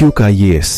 QKIS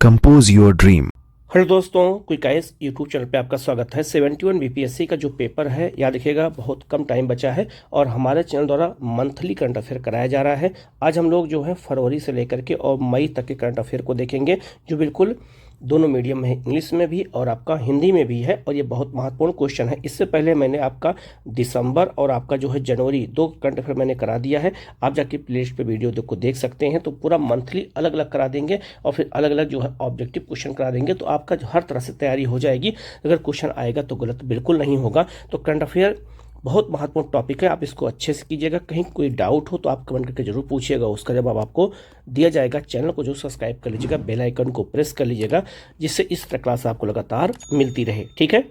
compose your dream. Hello दोस्तों, quick IAS YouTube channel पे आपका स्वागत है। 71 बीपीएससी का जो पेपर है, याद रखिएगा बहुत कम टाइम बचा है और हमारे चैनल द्वारा मंथली करंट अफेयर कराया जा रहा है। आज हम लोग जो है फरवरी से लेकर के और मई तक के करंट अफेयर को देखेंगे, जो बिल्कुल दोनों मीडियम में है, इंग्लिश में भी और आपका हिंदी में भी है, और ये बहुत महत्वपूर्ण क्वेश्चन है। इससे पहले मैंने आपका दिसंबर और आपका जो है जनवरी 2 करंट अफेयर मैंने करा दिया है। आप जाके प्लेलिस्ट पे वीडियो को देख सकते हैं। तो पूरा मंथली अलग अलग करा देंगे और फिर अलग अलग जो है ऑब्जेक्टिव क्वेश्चन करा देंगे, तो आपका हर तरह से तैयारी हो जाएगी। अगर क्वेश्चन आएगा तो गलत बिल्कुल नहीं होगा। तो करंट अफेयर बहुत महत्वपूर्ण टॉपिक है, आप इसको अच्छे से कीजिएगा। कहीं कोई डाउट हो तो आप कमेंट करके जरूर पूछिएगा, उसका जवाब आपको दिया जाएगा। चैनल को जो सब्सक्राइब कर लीजिएगा, बेल आइकन को प्रेस कर लीजिएगा, जिससे इस तरह क्लास आपको लगातार मिलती रहे। ठीक है,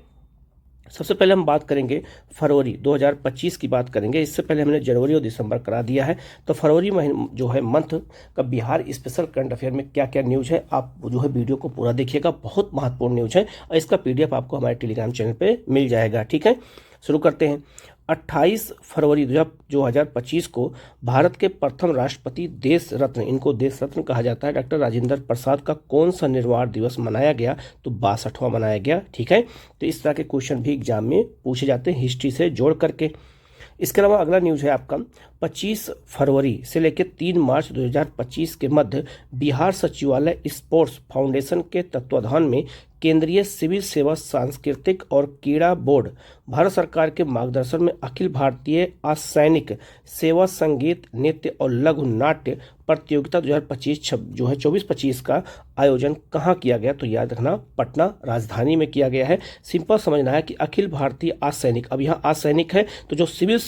सबसे पहले हम बात करेंगे फरवरी 2025 की बात करेंगे। इससे पहले हमने जनवरी और दिसंबर करा दिया है। तो फरवरी महीने जो है मंथ का बिहार स्पेशल करंट अफेयर में क्या क्या न्यूज़ है, आप जो है वीडियो को पूरा देखिएगा, बहुत महत्वपूर्ण न्यूज़ है और इसका पीडीएफ आपको हमारे टेलीग्राम चैनल पे मिल जाएगा। ठीक है, शुरू करते हैं। 28 फरवरी 2025 को भारत के प्रथम राष्ट्रपति देश रत्न, इनको देश रत्न कहा जाता है, डॉक्टर राजेंद्र प्रसाद का कौन सा निर्वाण दिवस मनाया गया? तो 62वां मनाया गया। ठीक है, तो इस तरह के क्वेश्चन भी एग्जाम में पूछे जाते हैं हिस्ट्री से जोड़ करके। इसके अलावा अगला न्यूज़ है आपका 25 फरवरी से लेकर 3 मार्च 2025 के मध्य बिहार सचिवालय स्पोर्ट्स फाउंडेशन के तत्वाधान में केंद्रीय सिविल सेवा सांस्कृतिक और क्रीड़ा बोर्ड भारत सरकार के मार्गदर्शन में अखिल भारतीय असैनिक सेवा संगीत नृत्य और लघु नाट्य प्रतियोगिता 2025 जो है 24-25 का आयोजन कहाँ किया गया? तो याद रखना, पटना राजधानी में किया गया है। सिंपल समझना है कि अखिल भारतीय असैनिक, अब यहाँ असैनिक है तो जो सिविल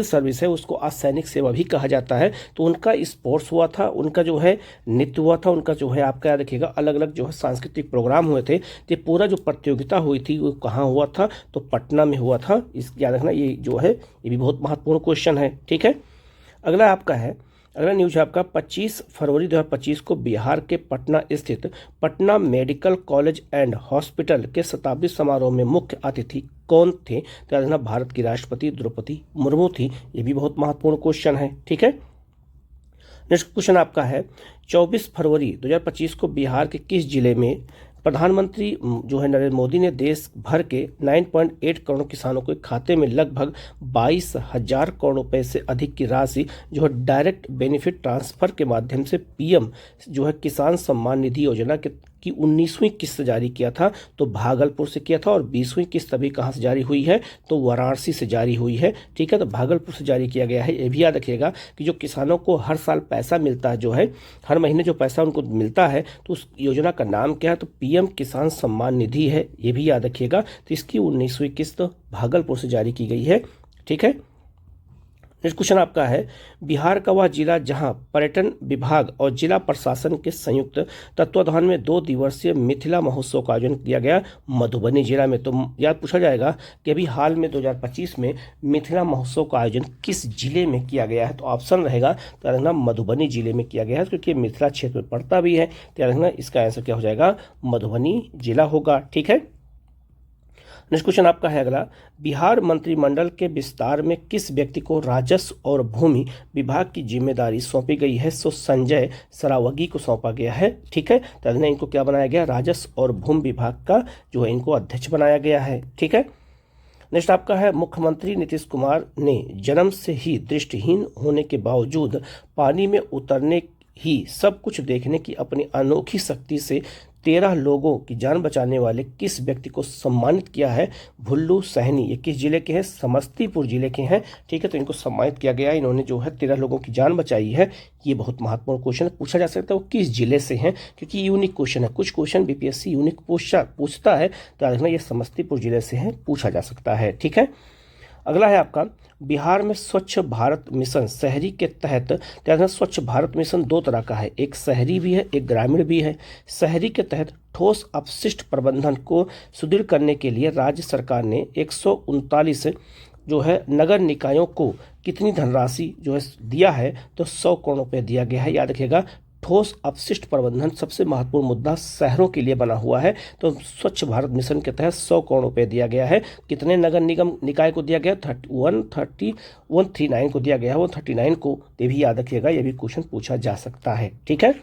सर्विस है उसको असैनिक सेवा भी कहा जाता है। तो उनका स्पोर्ट्स हुआ था, उनका जो है नृत्य हुआ था, उनका जो है आपका याद रखिएगा अलग अलग जो है सांस्कृतिक प्रोग्राम हुए थे। तो पूरा जो प्रतियोगिता हुई थी वो कहाँ हुआ था? तो पटना में हुआ था। इस याद रखना, ये जो है ये भी बहुत महत्वपूर्ण क्वेश्चन है। ठीक है, अगला न्यूज है आपका 25 फरवरी 2025 को बिहार के पटना स्थित Patna medical college and hospital के शताब्दी समारोह में मुख्य अतिथि कौन थे? तो याद रखना, भारत की राष्ट्रपति द्रौपदी मुर्मू थी। ये भी बहुत महत्वपूर्ण क्वेश्चन है। ठीक है, नेक्स्ट क्वेश्चन आपका है 24 फरवरी 2025 को बिहार के किस जिले में प्रधानमंत्री जो है नरेंद्र मोदी ने देश भर के 9.8 करोड़ किसानों के खाते में लगभग 22,000 करोड़ रुपए से अधिक की राशि जो है डायरेक्ट बेनिफिट ट्रांसफर के माध्यम से पीएम जो है किसान सम्मान निधि योजना की 19वीं किस्त जारी किया था? तो भागलपुर से किया था। और 20वीं किस्त अभी कहाँ से जारी हुई है? तो वाराणसी से जारी हुई है। ठीक है, तो भागलपुर से जारी किया गया है। ये भी याद रखिएगा कि जो किसानों को हर साल पैसा मिलता है, जो है हर महीने जो पैसा उनको मिलता है, तो उस योजना का नाम क्या है? तो पीएम किसान सम्मान निधि है। ये भी याद रखिएगा। तो इसकी 19वीं किस्त भागलपुर से जारी की गई है। ठीक है, नेक्स्ट क्वेश्चन आपका है बिहार का वह जिला जहां पर्यटन विभाग और जिला प्रशासन के संयुक्त तत्वाधान में 2 दिवसीय मिथिला महोत्सव का आयोजन किया गया? मधुबनी जिला में। तो याद पूछा जाएगा कि अभी हाल में 2025 में मिथिला महोत्सव का आयोजन किस जिले में किया गया है? तो ऑप्शन रहेगा तो याद रखना मधुबनी जिले में किया गया है, क्योंकि मिथिला क्षेत्र में पड़ता भी है। तो याद रखना इसका आंसर क्या हो जाएगा? मधुबनी जिला होगा। ठीक है, नेक्स्ट क्वेश्चन आपका है अगला, बिहार मंत्रिमंडल के विस्तार में किस व्यक्ति को राजस्व और भूमि विभाग की जिम्मेदारी सौंपी गई है? सो संजय सरावगी को सौंपा गया है। ठीक है, तो इनको क्या बनाया गया? राजस्व और भूमि विभाग का जो है इनको अध्यक्ष बनाया गया है। ठीक है, नेक्स्ट आपका है मुख्यमंत्री नीतीश कुमार ने जन्म से ही दृष्टिहीन होने के बावजूद पानी में उतरने ही सब कुछ देखने की अपनी अनोखी शक्ति से 13 लोगों की जान बचाने वाले किस व्यक्ति को सम्मानित किया है? भुल्लू सहनी। ये किस जिले के हैं? समस्तीपुर जिले के हैं। ठीक है, तो इनको सम्मानित किया गया। इन्होंने जो है 13 लोगों की जान बचाई है। ये बहुत महत्वपूर्ण क्वेश्चन पूछा जा सकता है वो किस जिले से हैं, क्योंकि यूनिक क्वेश्चन है। कुछ क्वेश्चन बीपीएससी यूनिक पूछता है, तो देखना ये समस्तीपुर जिले से है, पूछा जा सकता है। ठीक है, अगला है आपका बिहार में स्वच्छ भारत मिशन शहरी के तहत। तो स्वच्छ भारत मिशन 2 तरह का है, एक शहरी भी है, एक ग्रामीण भी है। शहरी के तहत ठोस अपशिष्ट प्रबंधन को सुदृढ़ करने के लिए राज्य सरकार ने 139 जो है नगर निकायों को कितनी धनराशि जो है दिया है? तो 100 करोड़ रुपये दिया गया है। याद रखिएगा, ठोस अपशिष्ट प्रबंधन सबसे महत्वपूर्ण मुद्दा शहरों के लिए बना हुआ है। तो स्वच्छ भारत मिशन के तहत 100 करोड़ रुपए दिया गया है। कितने नगर निगम निकाय को दिया गया? 139 को दिया गया है। 139 को, ये भी याद रखिएगा, ये भी क्वेश्चन पूछा जा सकता है। ठीक है,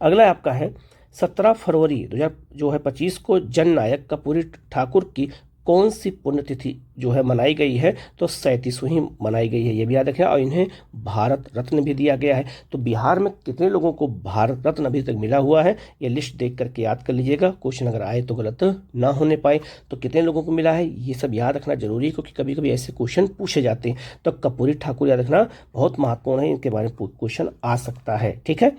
अगला आपका है 17 फरवरी 2025 को जननायक कर्पूरी ठाकुर की कौन सी पुण्यतिथि जो है मनाई गई है, तो 37वीं मनाई गई है, ये भी याद रखें। और इन्हें भारत रत्न भी दिया गया है। तो बिहार में कितने लोगों को भारत रत्न अभी तक मिला हुआ है, ये लिस्ट देख करके याद कर लीजिएगा, क्वेश्चन अगर आए तो गलत ना होने पाए। तो कितने लोगों को मिला है ये सब याद रखना जरूरी है, क्योंकि कभी कभी ऐसे क्वेश्चन पूछे जाते हैं। तो कर्पूरी ठाकुर याद रखना बहुत महत्वपूर्ण है, इनके बारे में क्वेश्चन आ सकता है। ठीक है,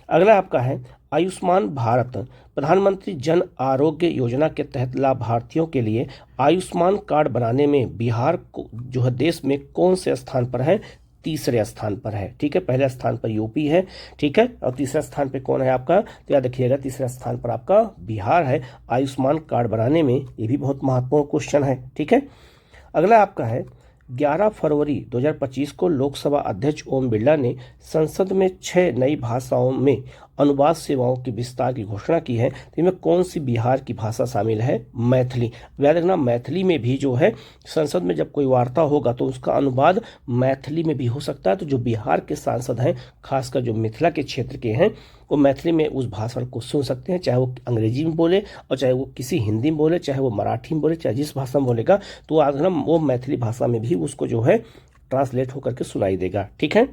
अगला आपका है आयुष्मान भारत प्रधानमंत्री जन आरोग्य योजना के तहत लाभार्थियों के लिए आयुष्मान कार्ड बनाने में बिहार को जो है देश में कौन से स्थान पर है, तीसरे स्थान पर है। ठीक है, पहले स्थान पर यूपी है, ठीक है, और तीसरे स्थान पर कौन है आपका, तो याद रखिएगा तीसरे स्थान पर आपका बिहार है आयुष्मान कार्ड बनाने में। ये भी बहुत महत्वपूर्ण क्वेश्चन है। ठीक है, अगला आपका है 11 फरवरी 2025 को लोकसभा अध्यक्ष ओम बिरला ने संसद में 6 नई भाषाओं में अनुवाद सेवाओं के विस्तार की घोषणा की है। तो इनमें कौन सी बिहार की भाषा शामिल है, मैथिली। याद रखना मैथिली में भी जो है संसद में जब कोई वार्ता होगा तो उसका अनुवाद मैथिली में भी हो सकता है। तो जो बिहार के सांसद हैं, खासकर जो मिथिला के क्षेत्र के हैं, वो मैथिली में उस भाषण को सुन सकते हैं, चाहे वो अंग्रेजी में बोले और चाहे वो किसी हिंदी में बोले, चाहे वो मराठी में बोले, चाहे जिस भाषा में बोलेगा, तो वो मैथिली भाषा में भी उसको जो है ट्रांसलेट होकर के सुनाई देगा। ठीक है,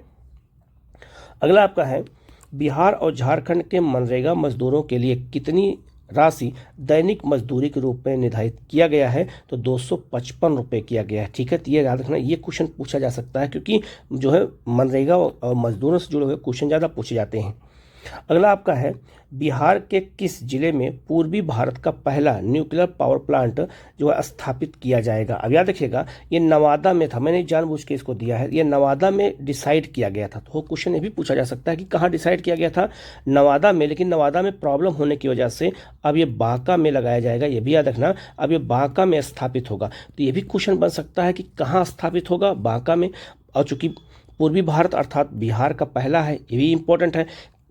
अगला आपका है बिहार और झारखंड के मनरेगा मजदूरों के लिए कितनी राशि दैनिक मजदूरी के रूप में निर्धारित किया गया है, तो 255 रुपये किया गया है। ठीक है, तो ये याद रखना, ये क्वेश्चन पूछा जा सकता है, क्योंकि जो है मनरेगा और मजदूरों से जुड़े हुए क्वेश्चन ज़्यादा पूछे जाते हैं। अगला आपका है बिहार के किस जिले में पूर्वी भारत का पहला न्यूक्लियर पावर प्लांट जो है स्थापित किया जाएगा। अब याद रखिएगा ये नवादा में था, मैंने जानबूझ के इसको दिया है, ये नवादा में डिसाइड किया गया था। तो क्वेश्चन ये भी पूछा जा सकता है कि कहाँ डिसाइड किया गया था, नवादा में, लेकिन नवादा में प्रॉब्लम होने की वजह से अब ये बांका में लगाया जाएगा। ये भी याद रखना, अब ये बांका में स्थापित होगा। तो ये भी क्वेश्चन बन सकता है कि कहाँ स्थापित होगा, बांका में। और चूंकि पूर्वी भारत अर्थात बिहार का पहला है, ये भी इंपॉर्टेंट है।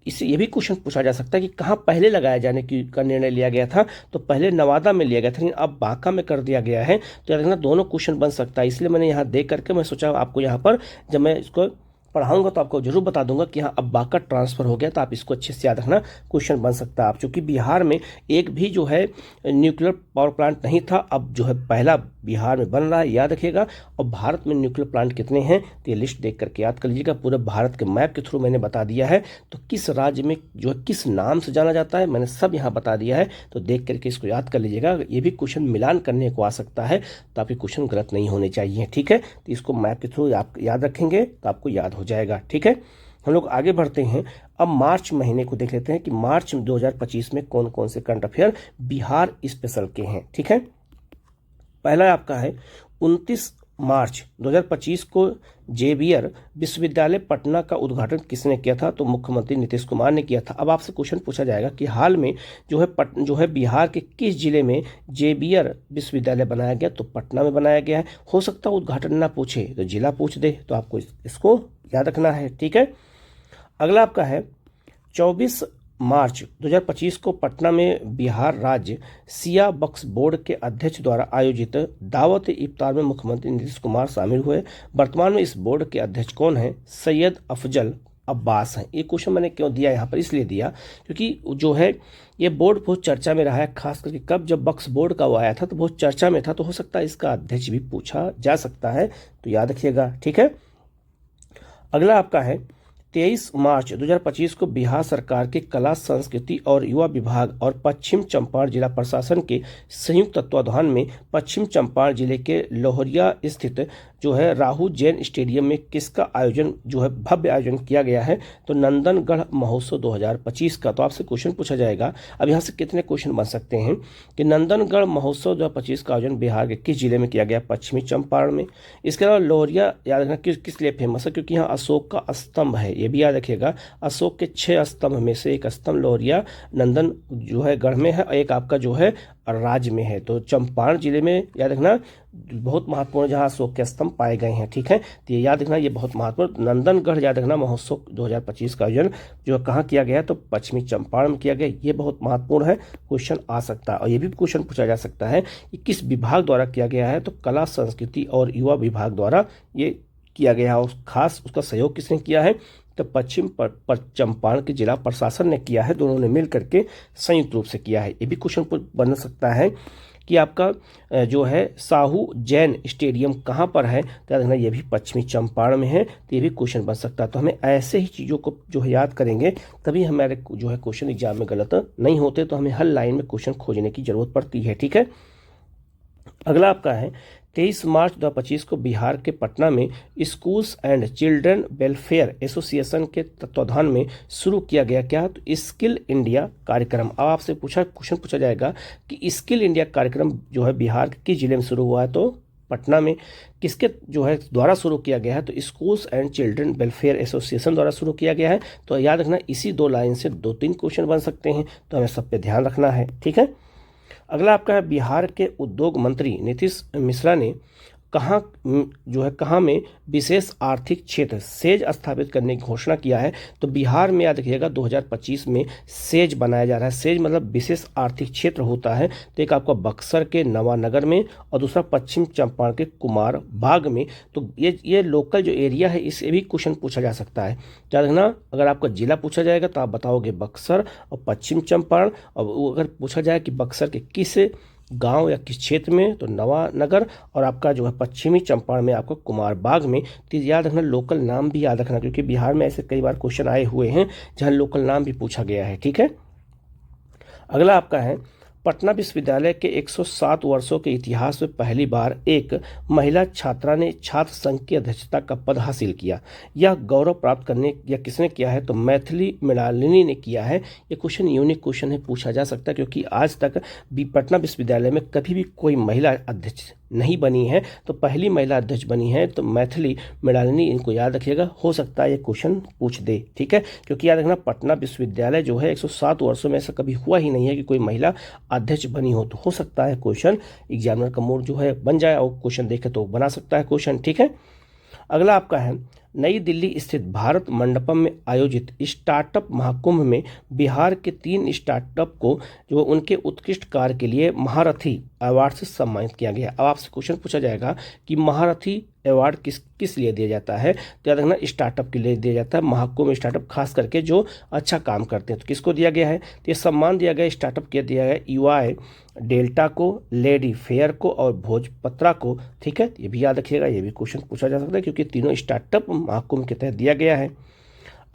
इससे ये भी क्वेश्चन पूछा जा सकता है कि कहाँ पहले लगाया जाने का निर्णय लिया गया था, तो पहले नवादा में लिया गया था, लेकिन अब बांका में कर दिया गया है। तो याद रखना दोनों क्वेश्चन बन सकता है, इसलिए मैंने यहाँ देख करके मैं सोचा आपको यहाँ पर जब मैं इसको पढ़ाऊंगा तो आपको जरूर बता दूंगा कि हाँ अब बांका ट्रांसफर हो गया, तो आप इसको अच्छे से याद रखना, क्वेश्चन बन सकता है। आप चूंकि बिहार में एक भी जो है न्यूक्लियर पावर प्लांट नहीं था, अब जो है पहला बिहार में बन रहा है, याद रखिएगा। और भारत में न्यूक्लियर प्लांट कितने हैं, तो ये लिस्ट देख करके याद कर लीजिएगा। पूरे भारत के मैप के थ्रू मैंने बता दिया है। तो किस राज्य में जो है किस नाम से जाना जाता है, मैंने सब यहाँ बता दिया है। तो देख करके इसको याद कर लीजिएगा। ये भी क्वेश्चन मिलान करने को आ सकता है, तो आपके क्वेश्चन गलत नहीं होने चाहिए। ठीक है, तो इसको मैप के थ्रू आप याद रखेंगे तो आपको याद हो जाएगा। ठीक है, हम लोग आगे बढ़ते हैं। अब मार्च महीने को देख लेते हैं कि मार्च 2025 में कौन कौन से करंट अफेयर बिहार स्पेशल के हैं। ठीक है, पहला आपका है 29 मार्च 2025 को जेवियर विश्वविद्यालय पटना का उद्घाटन किसने किया था, तो मुख्यमंत्री नीतीश कुमार ने किया था। अब आपसे क्वेश्चन पूछा जाएगा कि हाल में जो है बिहार के किस जिले में जेवियर विश्वविद्यालय बनाया गया, तो पटना में बनाया गया है। हो सकता है उद्घाटन ना पूछे तो जिला पूछ दे, तो आपको इसको याद रखना है। ठीक है, अगला आपका है 24 मार्च 2025 को पटना में बिहार राज्य सिया बक्स बोर्ड के अध्यक्ष द्वारा आयोजित दावत इफ्तार में मुख्यमंत्री नीतीश कुमार शामिल हुए। वर्तमान में इस बोर्ड के अध्यक्ष कौन हैं, सैयद अफजल अब्बास हैं। ये क्वेश्चन मैंने क्यों दिया यहाँ पर, इसलिए दिया क्योंकि जो है ये बोर्ड बहुत चर्चा में रहा है, खास करके कब जब बक्स बोर्ड का वो आया था तो बहुत चर्चा में था। तो हो सकता है इसका अध्यक्ष भी पूछा जा सकता है, तो याद रखिएगा। ठीक है, अगला आपका है 23 मार्च 2025 को बिहार सरकार के कला संस्कृति और युवा विभाग और पश्चिम चंपारण जिला प्रशासन के संयुक्त तत्वाधान में पश्चिम चंपारण जिले के लोहरिया स्थित जो है राहु जैन स्टेडियम में किसका आयोजन जो है भव्य आयोजन किया गया है, तो नंदनगढ़ महोत्सव 2025 का। तो आपसे क्वेश्चन पूछा जाएगा, अब यहाँ से कितने क्वेश्चन बन सकते हैं कि नंदनगढ़ महोत्सव 2025 का आयोजन बिहार के किस जिले में किया गया, पश्चिमी चंपारण में। इसके अलावा लोहरिया याद रखना किस लिए फेमस है, क्योंकि यहाँ अशोक का स्तंभ है, ये भी याद रखिएगा। अशोक के 6 स्तंभ में से एक स्तंभ लोहरिया नंदन जो है गढ़ में है, और एक आपका जो है राज्य में है। तो चंपारण जिले में याद रखना बहुत महत्वपूर्ण, जहाँ अशोक के स्तंभ पाए गए हैं। ठीक है, तो ये याद रखना, ये बहुत महत्वपूर्ण। नंदनगढ़ याद रखना महोत्सव 2025 का आयोजन जो कहाँ किया गया, तो पश्चिमी चंपारण में किया गया। ये बहुत महत्वपूर्ण है, क्वेश्चन आ सकता है। और ये भी क्वेश्चन पूछा जा सकता है कि किस विभाग द्वारा किया गया है, तो कला संस्कृति और युवा विभाग द्वारा ये किया गया है। और खास उसका सहयोग किसने किया है, तो पश्चिम चंपारण के जिला प्रशासन ने किया है, दोनों ने मिल करके संयुक्त रूप से किया है। ये भी क्वेश्चन बन सकता है कि आपका जो है साहू जैन स्टेडियम कहाँ पर है, तो याद रखना ये भी पश्चिमी चंपारण में है, तो ये भी क्वेश्चन बन सकता है। तो हमें ऐसे ही चीज़ों को जो है याद करेंगे, तभी हमारे जो है क्वेश्चन एग्जाम में गलत नहीं होते। तो हमें हर लाइन में क्वेश्चन खोजने की जरूरत पड़ती है, ठीक है। अगला आपका है 23 मार्च 2025 को बिहार के पटना में schools and children welfare association के तत्वाधान में शुरू किया गया क्या, तो स्किल इंडिया कार्यक्रम। अब आपसे क्वेश्चन पूछा जाएगा कि स्किल इंडिया कार्यक्रम जो है बिहार के किस जिले में शुरू हुआ है, तो पटना में। किसके जो है द्वारा शुरू किया गया है, तो schools and children welfare association द्वारा शुरू किया गया है। तो याद रखना इसी 2 लाइन से 2-3 क्वेश्चन बन सकते हैं, तो हमें सब पे ध्यान रखना है, ठीक है। अगला आपका है बिहार के उद्योग मंत्री नीतीश मिश्रा ने कहाँ में विशेष आर्थिक क्षेत्र सेज स्थापित करने की घोषणा किया है, तो बिहार में याद रखिएगा 2025 में सेज बनाया जा रहा है। सेज मतलब विशेष आर्थिक क्षेत्र होता है। तो एक आपका बक्सर के नवानगर में और दूसरा पश्चिम चंपारण के कुमार बाग में। तो ये लोकल जो एरिया है, इससे भी क्वेश्चन पूछा जा सकता है। याद रखना अगर आपका जिला पूछा जाएगा तो आप बताओगे बक्सर और पश्चिम चंपारण, और अगर पूछा जाए कि बक्सर के किस गांव या किस क्षेत्र में, तो नवानगर, और आपका जो है पश्चिमी चंपारण में आपका कुमार बाग में। तो याद रखना लोकल नाम भी याद रखना, क्योंकि बिहार में ऐसे कई बार क्वेश्चन आए हुए हैं जहां लोकल नाम भी पूछा गया है, ठीक है। अगला आपका है पटना विश्वविद्यालय के 107 वर्षों के इतिहास में पहली बार एक महिला छात्रा ने छात्र संघ की अध्यक्षता का पद हासिल किया। यह गौरव प्राप्त करने या किसने किया है, तो मैथिली मृणालिनी ने किया है। ये क्वेश्चन यूनिक क्वेश्चन है, पूछा जा सकता है, क्योंकि आज तक भी पटना विश्वविद्यालय में कभी भी कोई महिला अध्यक्ष नहीं बनी है। तो पहली महिला अध्यक्ष बनी है तो मैथिली मृणालिनी, इनको याद रखिएगा, हो सकता है ये क्वेश्चन पूछ दे, ठीक है। क्योंकि याद रखना पटना विश्वविद्यालय जो है 107 वर्षों में ऐसा कभी हुआ ही नहीं है कि कोई महिला अध्यक्ष बनी हो। तो हो सकता है क्वेश्चन एग्जामिनर का मूड जो है बन जाए और क्वेश्चन देखे तो बना सकता है क्वेश्चन, ठीक है। अगला आपका है नई दिल्ली स्थित भारत मंडपम में आयोजित स्टार्टअप महाकुंभ में बिहार के 3 स्टार्टअप को जो उनके उत्कृष्ट कार्य के लिए महारथी अवार्ड से सम्मानित किया गया। अब आपसे क्वेश्चन पूछा जाएगा कि महारथी अवार्ड किस लिए दिया जाता है, तो याद रखना स्टार्टअप के लिए दिया जाता है। महाकुंभ स्टार्टअप खास करके जो अच्छा काम करते हैं, तो किसको दिया गया है, तो ये सम्मान दिया गया स्टार्टअप के दिया गया यूआई डेल्टा को, लेडी फेयर को और भोजपत्रा को, ठीक है। ये भी याद रखिएगा, ये भी क्वेश्चन पूछा जा सकता है क्योंकि तीनों स्टार्टअप महाकुंभ के तहत दिया गया है।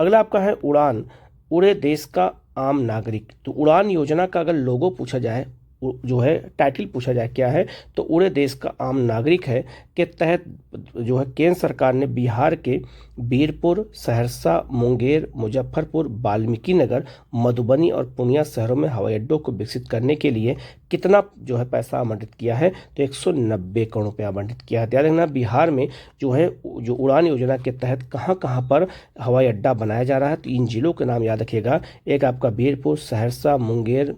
अगला आपका है उड़ान, उड़े देश का आम नागरिक। तो उड़ान योजना का अगर लोगो पूछा जाए, जो है टाइटल पूछा जाए क्या है, तो उड़े देश का आम नागरिक है के तहत जो है केंद्र सरकार ने बिहार के बीरपुर, सहरसा, मुंगेर, मुजफ्फरपुर, वाल्मीकि नगर, मधुबनी और पूर्णिया शहरों में हवाई अड्डों को विकसित करने के लिए कितना जो है पैसा आवंटित किया है, तो 190 करोड़ रुपये आवंटित किया है। ध्यान रखना बिहार में जो है जो उड़ान योजना के तहत कहाँ कहाँ पर हवाई अड्डा बनाया जा रहा है, तो इन जिलों के नाम याद रखिएगा। एक आपका बीरपुर, सहरसा, मुंगेर,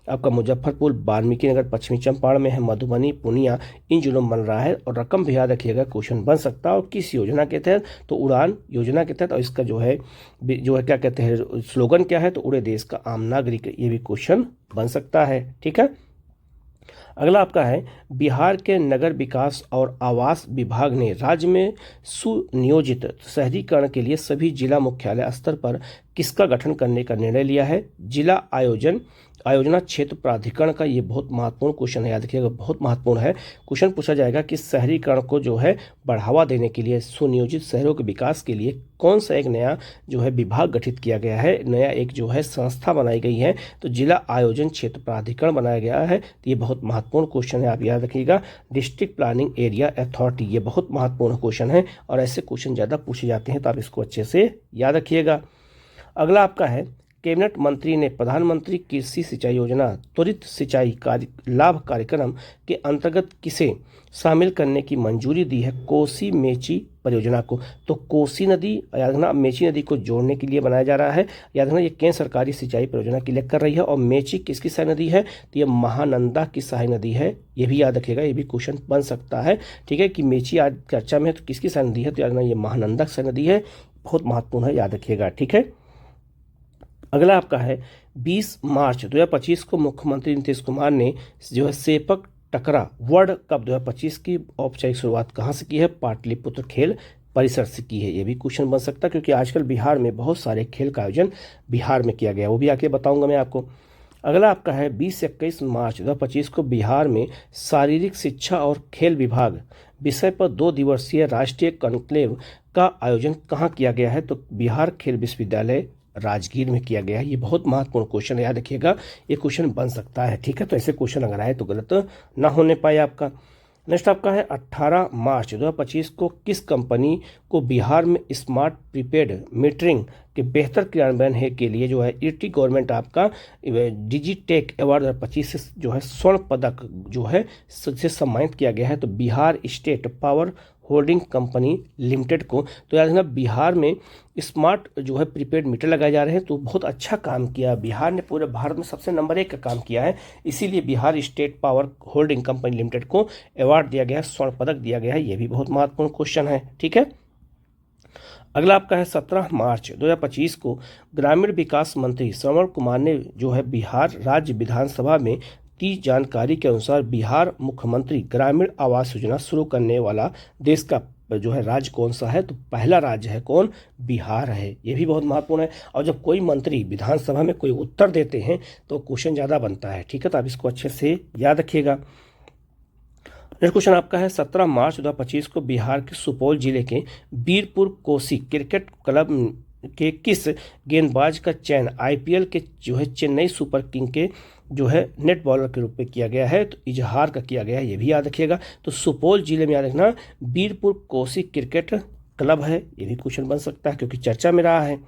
आपका मुजफ्फरपुर, वाल्मीकि नगर पश्चिमी चंपारण में है, मधुबनी, पूर्णिया, इन जिलों में बन रहा है। और रकम भी याद रखिएगा, क्वेश्चन बन सकता है और किस योजना के तहत, तो उड़ान योजना के तहत। और इसका जो है क्या कहते हैं स्लोगन क्या है, तो उड़े देश का आम नागरिक, ये भी क्वेश्चन बन सकता है, ठीक है। अगला आपका है बिहार के नगर विकास और आवास विभाग ने राज्य में सुनियोजित शहरीकरण के लिए सभी जिला मुख्यालय स्तर पर किसका गठन करने का निर्णय लिया है, जिला आयोजना क्षेत्र प्राधिकरण का। ये बहुत महत्वपूर्ण क्वेश्चन है, याद रखिएगा, बहुत महत्वपूर्ण है। क्वेश्चन पूछा जाएगा कि शहरीकरण को जो है बढ़ावा देने के लिए, सुनियोजित शहरों के विकास के लिए कौन सा एक नया जो है विभाग गठित किया गया है, नया एक जो है संस्था बनाई गई है, तो जिला आयोजन क्षेत्र प्राधिकरण बनाया गया है। तो ये बहुत महत्वपूर्ण क्वेश्चन है, आप याद रखिएगा। डिस्ट्रिक्ट प्लानिंग एरिया अथॉरिटी, ये बहुत महत्वपूर्ण क्वेश्चन है और ऐसे क्वेश्चन ज़्यादा पूछे जाते हैं, तो आप इसको अच्छे से याद रखिएगा। अगला आपका है कैबिनेट मंत्री ने प्रधानमंत्री कृषि सिंचाई योजना त्वरित सिंचाई लाभ कार्यक्रम के अंतर्गत किसे शामिल करने की मंजूरी दी है, कोसी मेची परियोजना को। तो कोसी नदी याद रखना, मेची नदी को जोड़ने के लिए बनाया जा रहा है। याद रखना ये केंद्र सरकारी सिंचाई परियोजना के लिए कर रही है। और मेची किसकी सहायक नदी है, तो ये महानंदा की सहायक नदी है। ये भी याद रखिएगा, ये भी क्वेश्चन बन सकता है, ठीक है, कि मेची आज चर्चा में है तो किसकी सहायक नदी है, तो याद रखना ये महानंदा की सहायक नदी है, बहुत महत्वपूर्ण है, याद रखिएगा, ठीक है। अगला आपका है 20 मार्च 2025 को मुख्यमंत्री नीतीश कुमार ने जो है सेपक टकरा वर्ल्ड कप 2025 की औपचारिक शुरुआत कहाँ से की है, पाटलिपुत्र खेल परिसर से की है? ये भी क्वेश्चन बन सकता है, क्योंकि आजकल बिहार में बहुत सारे खेल का आयोजन बिहार में किया गया, वो भी आके बताऊंगा मैं आपको। अगला आपका है 20 से 21 मार्च 2025 को बिहार में शारीरिक शिक्षा और खेल विभाग विषय पर 2 दिवसीय राष्ट्रीय कॉन्क्लेव का आयोजन कहाँ किया गया है? तो बिहार खेल विश्वविद्यालय राजगीर में किया गया है। ये बहुत महत्वपूर्ण क्वेश्चन है, याद रखिएगा, ये क्वेश्चन बन सकता है, ठीक है। तो ऐसे क्वेश्चन अगर आए तो गलत ना होने पाए आपका। नेक्स्ट आपका है 18 मार्च 2025 को किस कंपनी को बिहार में स्मार्ट प्रीपेड मीटरिंग के बेहतर क्रियान्वयन है के लिए जो है ईटी गवर्नमेंट आपका डिजिटेक अवार्ड 2025 से जो है स्वर्ण पदक जो है से सम्मानित किया गया है? तो Bihar state power holding company limited को। तो याद रखना, बिहार में स्मार्ट जो है प्रीपेड मीटर लगाए जा रहे हैं, तो बहुत अच्छा काम किया बिहार ने, पूरे भारत में सबसे नंबर 1 का काम किया है, इसीलिए Bihar state power holding company limited को अवार्ड दिया गया है, स्वर्ण पदक दिया गया है। ये भी बहुत महत्वपूर्ण क्वेश्चन है, ठीक है। अगला आपका है 17 मार्च 2025 को ग्रामीण विकास मंत्री श्रवण कुमार ने जो है बिहार राज्य विधानसभा में दी जानकारी के अनुसार बिहार मुख्यमंत्री ग्रामीण आवास योजना शुरू करने वाला देश का जो है राज्य कौन सा है? तो पहला राज्य है कौन? बिहार है। ये भी बहुत महत्वपूर्ण है। और जब कोई मंत्री विधानसभा में कोई उत्तर देते हैं तो क्वेश्चन ज़्यादा बनता है, ठीक है। तो आप इसको अच्छे से याद रखिएगा। नेक्स्ट क्वेश्चन आपका है 17 मार्च 2025 को बिहार के सुपौल जिले के बीरपुर कोसी क्रिकेट क्लब के किस गेंदबाज का चयन आईपीएल के जो है चेन्नई सुपर किंग के जो है नेट बॉलर के रूप में किया गया है? तो इजहार का किया गया है, ये भी याद रखिएगा। तो सुपौल जिले में याद रखना बीरपुर कोसी क्रिकेट क्लब है, ये भी क्वेश्चन बन सकता है क्योंकि चर्चा में रहा है।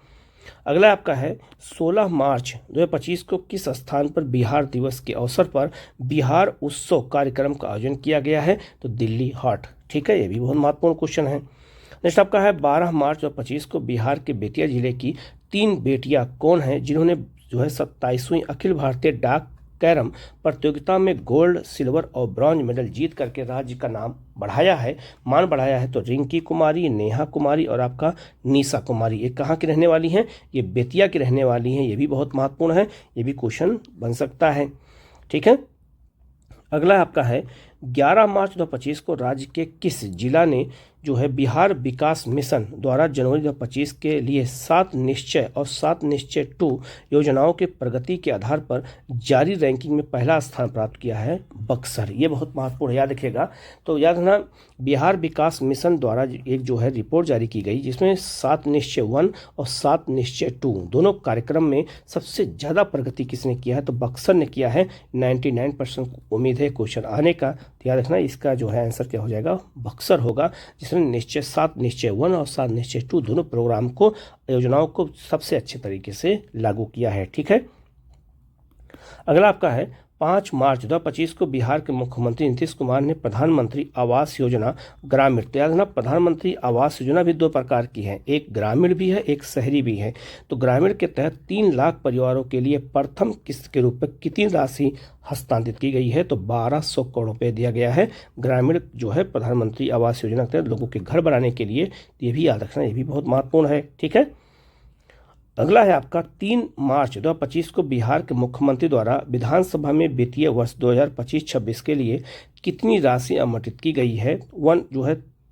अगला आपका है 16 मार्च 2025 को किस स्थान पर बिहार दिवस के अवसर पर बिहार उत्सव कार्यक्रम का आयोजन किया गया है? तो दिल्ली हाट, ठीक है। ये भी बहुत महत्वपूर्ण क्वेश्चन है। नेक्स्ट आपका है 12 मार्च 2025 को बिहार के बेतिया जिले की 3 बेटियां कौन हैं जिन्होंने जो है 27वीं अखिल भारतीय डाक कैरम प्रतियोगिता में गोल्ड, सिल्वर और ब्रॉन्ज मेडल जीत करके राज्य का नाम बढ़ाया है, मान बढ़ाया है? तो रिंकी कुमारी, नेहा कुमारी और आपका निशा कुमारी। ये कहाँ की रहने वाली हैं? ये बेतिया की रहने वाली हैं। ये भी बहुत महत्वपूर्ण है, ये भी क्वेश्चन बन सकता है, ठीक है। अगला आपका है 11 मार्च 2025 को राज्य के किस जिला ने जो है बिहार विकास मिशन द्वारा जनवरी 2025 के लिए 7 निश्चय और 7 निश्चय 2 योजनाओं के प्रगति के आधार पर जारी रैंकिंग में पहला स्थान प्राप्त किया है? बक्सर। ये बहुत महत्वपूर्ण है, याद रखिएगा। तो याद रखना, बिहार विकास मिशन द्वारा एक जो है रिपोर्ट जारी की गई जिसमें 7 निश्चय 1 और 7 निश्चय 2 दोनों कार्यक्रम में सबसे ज़्यादा प्रगति किसने किया है? तो बक्सर ने किया है। 99% उम्मीद है क्वेश्चन आने का। तो याद रखना, इसका जो है आंसर क्या हो जाएगा? बक्सर होगा, जिसमें निश्चय 7 निश्चय 1 और 7 निश्चय 2 दोनों प्रोग्राम को, योजनाओं को सबसे अच्छे तरीके से लागू किया है, ठीक है। अगला आपका है 5 मार्च 2025 को बिहार के मुख्यमंत्री नीतीश कुमार ने प्रधानमंत्री आवास योजना ग्रामीण, तो याद रखना प्रधानमंत्री आवास योजना भी 2 प्रकार की है, एक ग्रामीण भी है, एक शहरी भी है। तो ग्रामीण के तहत 3 लाख परिवारों के लिए प्रथम किस्त के रूप में कितनी राशि हस्तांतरित की गई है? तो 1200 करोड़ रुपये दिया गया है ग्रामीण जो है प्रधानमंत्री आवास योजना के तहत लोगों के घर बनाने के लिए। ये भी याद रखना, ये भी बहुत महत्वपूर्ण है, ठीक है। अगला है आपका 3 मार्च 2025 को बिहार के मुख्यमंत्री द्वारा विधानसभा में वित्तीय वर्ष 2025-26 के लिए कितनी राशि आवंटित की गई है?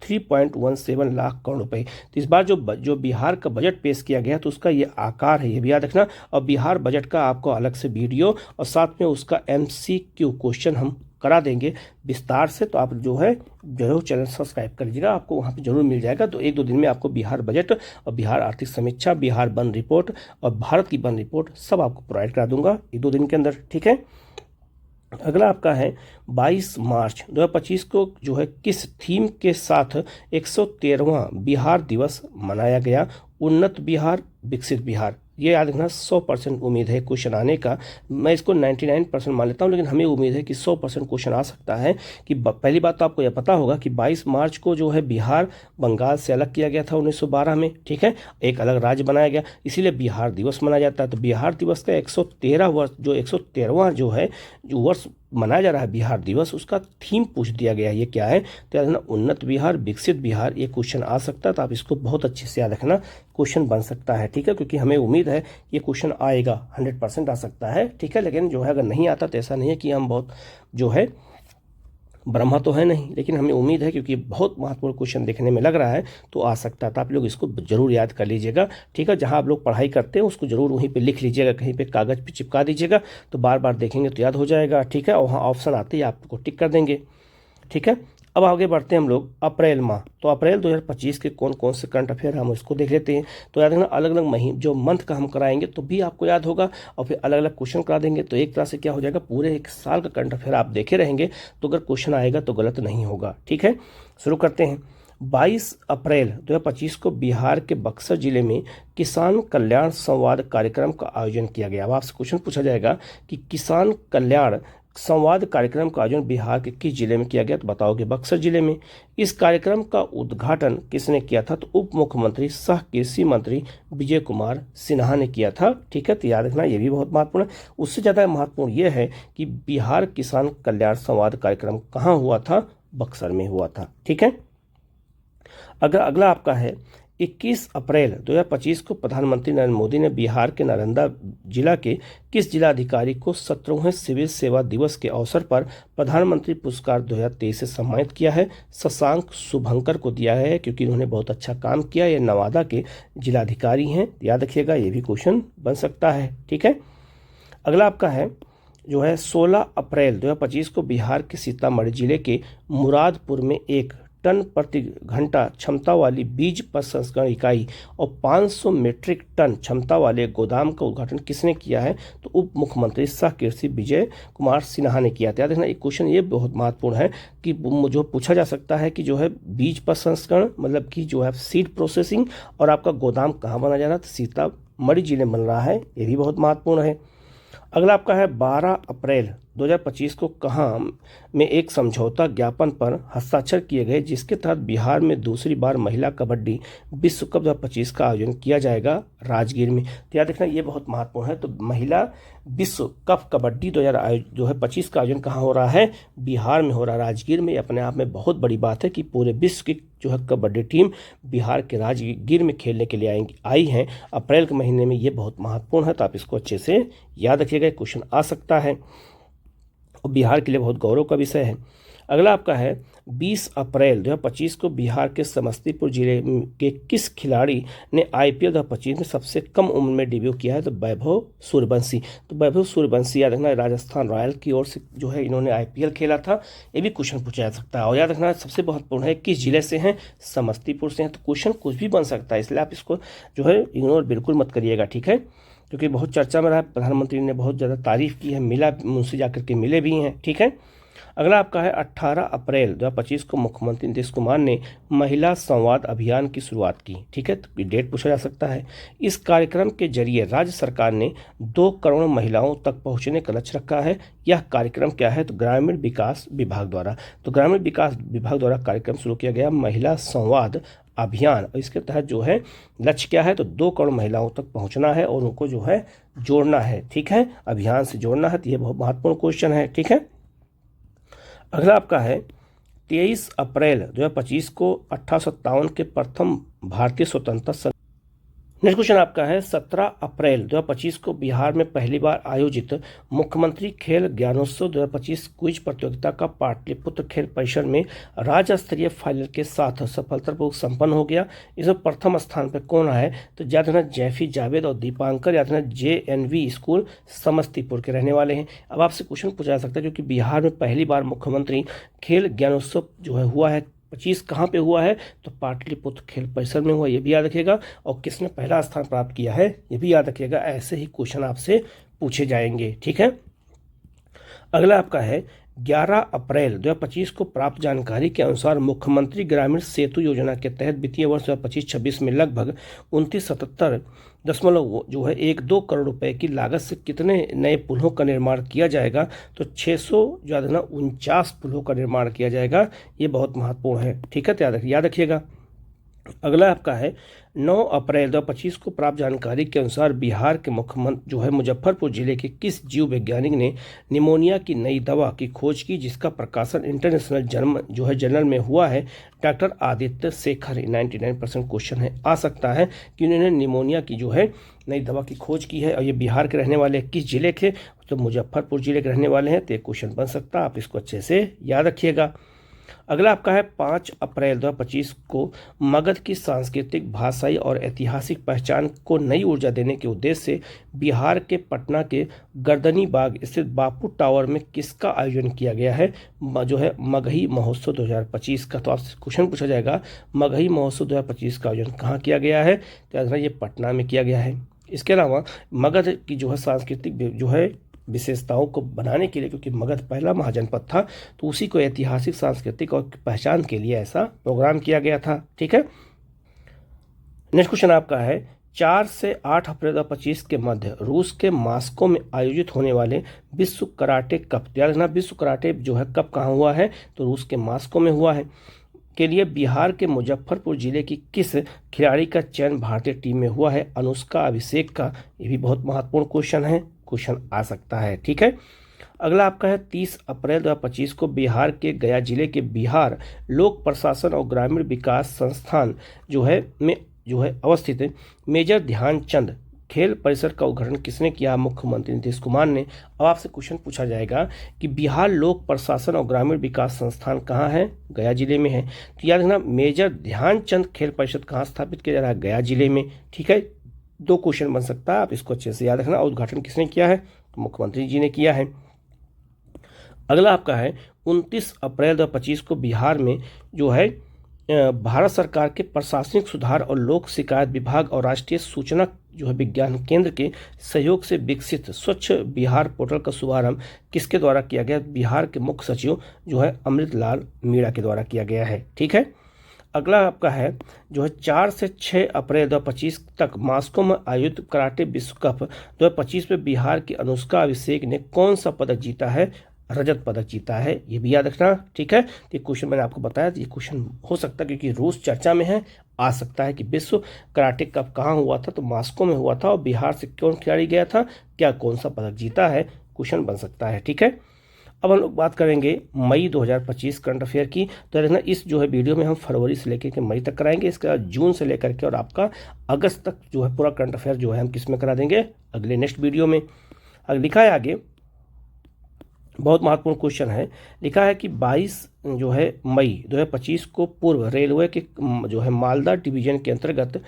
3.17 लाख करोड़ रुपए। तो इस बार जो बिहार का बजट पेश किया गया तो उसका ये आकार है, ये भी याद रखना। और बिहार बजट का आपको अलग से वीडियो और साथ में उसका MCQ क्वेश्चन हम करा देंगे विस्तार से। तो आप जो है जरूर चैनल सब्सक्राइब कर लीजिएगा, आपको वहाँ पे जरूर मिल जाएगा। तो 1-2 दिन में आपको बिहार बजट और बिहार आर्थिक समीक्षा, बिहार वन रिपोर्ट और भारत की वन रिपोर्ट सब आपको प्रोवाइड करा दूंगा 1-2 दिन के अंदर, ठीक है। अगला आपका है 22 मार्च 2025 को जो है किस थीम के साथ 113वां बिहार दिवस मनाया गया? उन्नत बिहार, विकसित बिहार। ये याद रखना, 100% उम्मीद है क्वेश्चन आने का। मैं इसको 99% मान लेता हूँ, लेकिन हमें उम्मीद है कि 100% क्वेश्चन आ सकता है। कि पहली बात तो आपको यह पता होगा कि 22 मार्च को जो है बिहार बंगाल से अलग किया गया था 1912 में, ठीक है, एक अलग राज्य बनाया गया, इसीलिए बिहार दिवस मनाया जाता है। तो बिहार दिवस का 113वां जो है जो वर्ष मनाया जा रहा है बिहार दिवस, उसका थीम पूछ दिया गया है, ये क्या है? तो याद रखना उन्नत बिहार, विकसित बिहार, ये क्वेश्चन आ सकता है। तो आप इसको बहुत अच्छे से याद रखना, क्वेश्चन बन सकता है, ठीक है, क्योंकि हमें उम्मीद है ये क्वेश्चन आएगा, 100% आ सकता है, ठीक है। लेकिन जो है अगर नहीं आता तो ऐसा नहीं है कि हम बहुत जो है ब्रह्मा तो है नहीं, लेकिन हमें उम्मीद है क्योंकि बहुत महत्वपूर्ण क्वेश्चन देखने में लग रहा है तो आ सकता है। तो आप लोग इसको जरूर याद कर लीजिएगा, ठीक है। जहां आप लोग पढ़ाई करते हैं उसको जरूर वहीं पे लिख लीजिएगा, कहीं पे कागज पे चिपका दीजिएगा, तो बार बार देखेंगे तो याद हो जाएगा, ठीक है। और वहाँ ऑप्शन आते ही आपको टिक कर देंगे, ठीक है। अब आगे बढ़ते हैं हम लोग अप्रैल माह। तो अप्रैल 2025 के कौन कौन से करंट अफेयर हम इसको देख लेते हैं। तो याद रखना अलग अलग महीने जो मंथ का हम कराएंगे तो भी आपको याद होगा, और फिर अलग अलग क्वेश्चन करा देंगे, तो एक तरह से क्या हो जाएगा, पूरे एक साल का करंट अफेयर आप देखे रहेंगे, तो अगर क्वेश्चन आएगा तो गलत नहीं होगा, ठीक है। शुरू करते हैं। 22 अप्रैल 2025 को बिहार के बक्सर जिले में किसान कल्याण संवाद कार्यक्रम का आयोजन किया गया। अब आपसे क्वेश्चन पूछा जाएगा कि किसान कल्याण संवाद कार्यक्रम का आयोजन बिहार के किस जिले में किया गया, तो बताओगे बक्सर जिले में। इस कार्यक्रम का उद्घाटन किसने किया था, तो उप मुख्यमंत्री सह कृषि मंत्री विजय कुमार सिन्हा ने किया था, ठीक है। तो याद रखना ये भी बहुत महत्वपूर्ण है। उससे ज़्यादा महत्वपूर्ण यह है कि बिहार किसान कल्याण संवाद कार्यक्रम कहाँ हुआ था, बक्सर में हुआ था, ठीक है। अगर अगला आपका है 21 अप्रैल 2025 को प्रधानमंत्री नरेंद्र मोदी ने बिहार के नालंदा जिला के किस जिलाधिकारी को 17वें सिविल सेवा दिवस के अवसर पर प्रधानमंत्री पुरस्कार 2023 से सम्मानित किया है। शशांक शुभंकर को दिया है क्योंकि उन्होंने बहुत अच्छा काम किया। ये नवादा के जिलाधिकारी हैं, याद रखिएगा, ये भी क्वेश्चन बन सकता है, ठीक है। अगला आपका है जो है 16 अप्रैल 2025 को बिहार के सीतामढ़ी जिले के मुरादपुर में 1 टन प्रति घंटा क्षमता वाली बीज प्रसंस्करण इकाई और 500 मीट्रिक टन क्षमता वाले गोदाम का उद्घाटन किसने किया है, तो उप मुख्यमंत्री सह कृषि विजय कुमार सिन्हा ने किया था। याद रखना एक क्वेश्चन ये बहुत महत्वपूर्ण है कि जो पूछा जा सकता है कि जो है बीज प्रसंस्करण मतलब कि जो है सीड प्रोसेसिंग, और आपका गोदाम कहाँ बना जा रहा है, तो सीतामढ़ी जिले में बन रहा है, ये भी बहुत महत्वपूर्ण है। अगला आपका है 12 अप्रैल 2025 को कहाँ में एक समझौता ज्ञापन पर हस्ताक्षर किए गए जिसके तहत बिहार में दूसरी बार महिला कबड्डी विश्व कप 2025 का आयोजन किया जाएगा राजगीर में। तो याद रखना ये बहुत महत्वपूर्ण है। तो महिला विश्व कप कबड्डी 2025 का आयोजन कहाँ हो रहा है, बिहार में हो रहा है, राजगीर में। अपने आप में बहुत बड़ी बात है कि पूरे विश्व की जो है कबड्डी टीम बिहार के राजगीर में खेलने के लिए आई हैं अप्रैल के महीने में। ये बहुत महत्वपूर्ण है, तो आप इसको अच्छे से याद रखिएगा, क्वेश्चन आ सकता है और बिहार के लिए बहुत गौरव का विषय है। अगला आपका है 20 अप्रैल 2025 को बिहार के समस्तीपुर जिले के किस खिलाड़ी ने IPL 2025 में सबसे कम उम्र में डेब्यू किया है, तो वैभव सूर्यवंशी। तो वैभव सूर्यवंशी याद रखना राजस्थान रॉयल की ओर से जो है इन्होंने IPL खेला था, ये भी क्वेश्चन पूछा जा सकता है। और याद रखना सबसे महत्वपूर्ण है किस जिले से हैं, समस्तीपुर से हैं। तो क्वेश्चन कुछ भी बन सकता है, इसलिए आप इसको जो है इग्नोर बिल्कुल मत करिएगा, ठीक है, क्योंकि बहुत चर्चा में रहा, प्रधानमंत्री ने बहुत ज़्यादा तारीफ की है, मिला उनसे जाकर के मिले भी हैं, ठीक है। अगला आपका है 18 अप्रैल 2025 को मुख्यमंत्री नीतीश कुमार ने महिला संवाद अभियान की शुरुआत की, ठीक है। तो डेट पूछा जा सकता है। इस कार्यक्रम के जरिए राज्य सरकार ने 2 करोड़ महिलाओं तक पहुंचने का लक्ष्य रखा है। यह कार्यक्रम क्या है, तो ग्रामीण विकास विभाग द्वारा। तो ग्रामीण विकास विभाग द्वारा कार्यक्रम शुरू किया गया महिला संवाद अभियान, और इसके तहत जो है लक्ष्य क्या है, तो 2 करोड़ महिलाओं तक पहुंचना है और उनको जो है जोड़ना है, ठीक है, अभियान से जोड़ना है। तो ये बहुत महत्वपूर्ण क्वेश्चन है, ठीक है। अगला आपका है 23 अप्रैल 2025 को 1857 के प्रथम भारतीय स्वतंत्रता। नेक्स्ट क्वेश्चन आपका है 17 अप्रैल 2025 को बिहार में पहली बार आयोजित मुख्यमंत्री खेल ज्ञानोत्सव 2025 क्विज प्रतियोगिता का पाटलिपुत्र खेल परिसर में राज्य स्तरीय फाइनल के साथ सफलतापूर्वक संपन्न हो गया। इसमें प्रथम स्थान पर कौन है, तो याद रखना जैफी जावेद और दीपांकर याद रखना JNV स्कूल समस्तीपुर के रहने वाले हैं। अब आपसे क्वेश्चन पूछा जा सकता है क्योंकि बिहार में पहली बार मुख्यमंत्री खेल ज्ञानोत्सव जो है हुआ है 25 कहाँ पे हुआ है, तो पाटलिपुत्र खेल परिसर में हुआ, ये भी याद रखिएगा। और किसने पहला स्थान प्राप्त किया है, ये भी याद रखिएगा। ऐसे ही क्वेश्चन आपसे पूछे जाएंगे, ठीक है। अगला आपका है 11 अप्रैल 2025 को प्राप्त जानकारी के अनुसार मुख्यमंत्री ग्रामीण सेतु योजना के तहत वित्तीय वर्ष 2025-26 में लगभग 29.72 करोड़ रुपए की लागत से कितने नए पुलों का निर्माण किया जाएगा, तो 649 पुलों का निर्माण किया जाएगा। ये बहुत महत्वपूर्ण है, ठीक है, तो याद रखिएगा। अगला आपका है 9 अप्रैल 2025 को प्राप्त जानकारी के अनुसार बिहार के मुख्यमंत्री जो है मुजफ्फरपुर जिले के किस जीव वैज्ञानिक ने निमोनिया की नई दवा की खोज की जिसका प्रकाशन इंटरनेशनल जर्नल में हुआ है, डॉक्टर आदित्य शेखर। 99% क्वेश्चन है, आ सकता है कि उन्होंने निमोनिया की जो है नई दवा की खोज की है और ये बिहार के रहने वाले किस जिले के, तो मुजफ्फरपुर जिले के रहने वाले हैं, तो ये क्वेश्चन बन सकता है, आप इसको अच्छे से याद रखिएगा। अगला आपका है 5 अप्रैल 2025 को मगध की सांस्कृतिक, भाषाई और ऐतिहासिक पहचान को नई ऊर्जा देने के उद्देश्य से बिहार के पटना के गर्दनी बाग स्थित बापू टावर में किसका आयोजन किया गया है, जो है मगही महोत्सव 2025 का। तो आपसे क्वेश्चन पूछा जाएगा मगही महोत्सव 2025 का आयोजन कहाँ किया गया है, तो ये पटना में किया गया है। इसके अलावा मगध की जो है सांस्कृतिक जो है विशेषताओं को बनाने के लिए, क्योंकि मगध पहला महाजनपद था, तो उसी को ऐतिहासिक, सांस्कृतिक और पहचान के लिए ऐसा प्रोग्राम किया गया था। ठीक है, नेक्स्ट क्वेश्चन आपका है 4 से 8 अप्रैल 2025 के मध्य रूस के मॉस्को में आयोजित होने वाले विश्व कराटे कप, याद रखना विश्व कराटे जो है कप कहाँ हुआ है, तो रूस के मॉस्को में हुआ है, के लिए बिहार के मुजफ्फरपुर जिले की किस खिलाड़ी का चयन भारतीय टीम में हुआ है, अनुष्का, अभिषेक का। ये भी बहुत महत्वपूर्ण क्वेश्चन है, क्वेश्चन आ सकता है। ठीक है, अगला आपका है 30 अप्रैल 2025 को बिहार के गया जिले के बिहार लोक प्रशासन और ग्रामीण विकास संस्थान जो है अवस्थित मेजर ध्यानचंद खेल परिसर का उद्घाटन किसने किया, मुख्यमंत्री नीतीश कुमार ने। अब आपसे क्वेश्चन पूछा जाएगा कि बिहार लोक प्रशासन और ग्रामीण विकास संस्थान कहाँ है, गया जिले में है। तो याद रखना मेजर ध्यानचंद खेल परिषद कहाँ स्थापित किया जा रहा है, गया जिले में। ठीक है, 2 क्वेश्चन बन सकता है, आप इसको अच्छे से याद रखना। उद्घाटन किसने किया है, तो मुख्यमंत्री जी ने किया है। अगला आपका है 29 अप्रैल 2025 को बिहार में जो है भारत सरकार के प्रशासनिक सुधार और लोक शिकायत विभाग और राष्ट्रीय सूचना जो है विज्ञान केंद्र के सहयोग से विकसित स्वच्छ बिहार पोर्टल का शुभारंभ किसके द्वारा किया गया, बिहार के मुख्य सचिव जो है अमृतलाल मीणा के द्वारा किया गया है। ठीक है, अगला आपका है जो है 4 से 6 अप्रैल 2025 तक मॉस्को में आयोजित कराटे विश्व कप 2025 में बिहार की अनुष्का, अभिषेक ने कौन सा पदक जीता है, रजत पदक जीता है। ये भी याद रखना। ठीक है, तो ये क्वेश्चन मैंने आपको बताया, तो ये क्वेश्चन हो सकता है क्योंकि रूस चर्चा में है, आ सकता है कि विश्व कराटे कप कहाँ हुआ था, तो मॉस्को में हुआ था, और बिहार से कौन खिलाड़ी गया था, क्या कौन सा पदक जीता है, क्वेश्चन बन सकता है। ठीक है, अब हम लोग बात करेंगे मई 2025 करंट अफेयर की। तो देखना इस जो है वीडियो में हम फरवरी से लेकर के मई तक कराएंगे, इसके बाद जून से लेकर के और आपका अगस्त तक जो है पूरा करंट अफेयर जो है हम किस में करा देंगे, अगले नेक्स्ट वीडियो में। लिखा है आगे, बहुत महत्वपूर्ण क्वेश्चन है, लिखा है कि 22 जो है मई 2025 को पूर्व रेलवे के जो है मालदा डिवीजन के अंतर्गत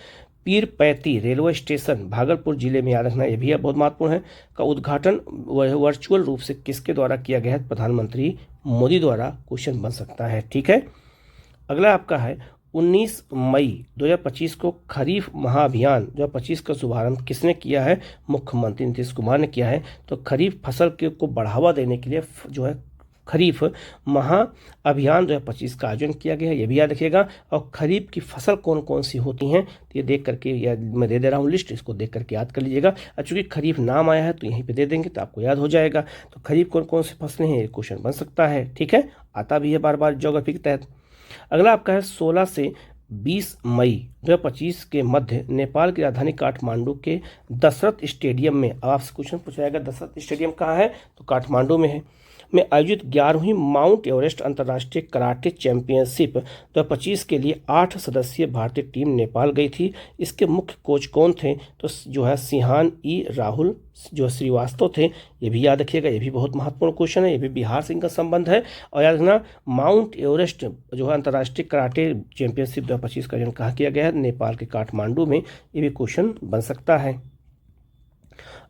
पीरपैती रेलवे स्टेशन भागलपुर जिले में, याद रखना ये भी बहुत महत्वपूर्ण है, का उद्घाटन वर्चुअल रूप से किसके द्वारा किया गया है, प्रधानमंत्री मोदी द्वारा। क्वेश्चन बन सकता है। ठीक है, अगला आपका है 19 मई 2025 को खरीफ महाअभियान 2025 का शुभारंभ किसने किया है, मुख्यमंत्री नीतीश कुमार ने किया है। तो खरीफ फसल को बढ़ावा देने के लिए जो है खरीफ महाअभियान 2025 का आयोजन किया गया है, ये भी याद रखिएगा। और खरीफ की फसल कौन कौन सी होती हैं, तो ये देख करके मैं दे रहा हूँ लिस्ट, इसको देख करके याद कर लीजिएगा। और चूँकि खरीफ नाम आया है तो यहीं पे दे देंगे तो आपको याद हो जाएगा। तो खरीफ कौन कौन सी फसलें हैं, ये क्वेश्चन बन सकता है। ठीक है, आता भी है बार बार ज्योग्राफी के तहत। अगला आपका है 16 से 20 मई 2025 के मध्य नेपाल की राजधानी काठमांडू के दशरथ स्टेडियम में, आपसे क्वेश्चन पूछा जाएगा दशरथ स्टेडियम कहाँ है, तो काठमांडू में है, में आयोजित 11वीं माउंट एवरेस्ट अंतर्राष्ट्रीय कराटे चैंपियनशिप 2025 के लिए 8 सदस्यीय भारतीय टीम नेपाल गई थी। इसके मुख्य कोच कौन थे, तो जो है सिहान ई राहुल जो श्रीवास्तव थे, ये भी याद रखिएगा। ये भी बहुत महत्वपूर्ण क्वेश्चन है, ये भी बिहार से इनका संबंध है। और याद रखना माउंट एवरेस्ट जो है अंतर्राष्ट्रीय कराटे चैंपियनशिप 2025 का आयोजन कहाँ किया गया है, नेपाल के काठमांडू में, ये भी क्वेश्चन बन सकता है।